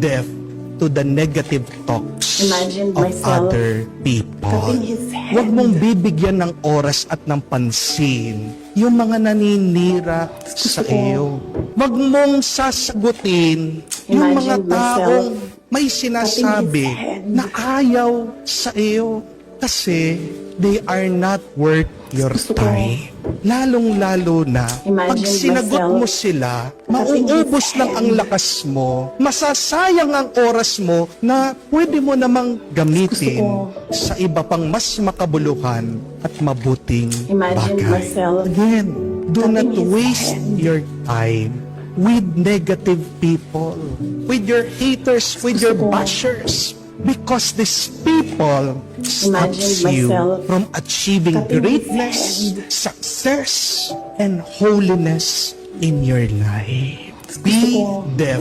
deaf to the negative talks Imagine of myself other people. cutting his hand. Huwag mong bibigyan ng oras at ng pansin yung mga naninira sa ko. iyo. Huwag mong sasagutin yung mga Imagine myself taong may sinasabi cutting his hand. na ayaw sa iyo kasi they are not worth your Gusto ko. time. Lalong-lalo na pag Imagine sinagot myself mo sila, cutting his mauubos lang ang hand. lakas mo, masasayang ang oras mo na pwede mo namang gamitin Gusto ko. sa iba pang mas makabuluhan at mabuting Imagine bagay. myself Again, do cutting not his waste hand. your time with negative people, with your haters, with your Gusto ko. bashers. Because these people stops you myself from achieving cutting his greatness, hand. success, and holiness in your life. Be ko. deaf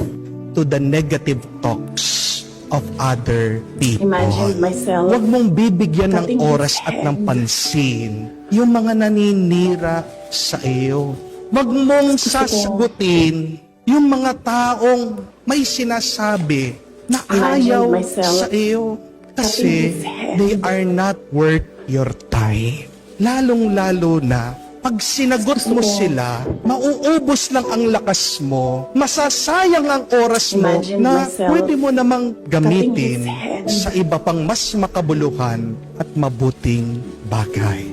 to the negative talks of other people. Imagine myself Huwag mong bibigyan ng cutting his oras at ng hand. pansin yung mga naninira sa iyo. Huwag mong ko. sasagutin yung mga taong may sinasabi na Imagine ayaw myself sa iyo kasi cutting his hand. they are not worth your time. Lalong-lalo na pag sinagot mo Gusto ko. sila, mauubos lang ang lakas mo, masasayang ang oras mo Imagine na myself pwede mo namang gamitin cutting his hand. sa iba pang mas makabuluhan at mabuting bagay.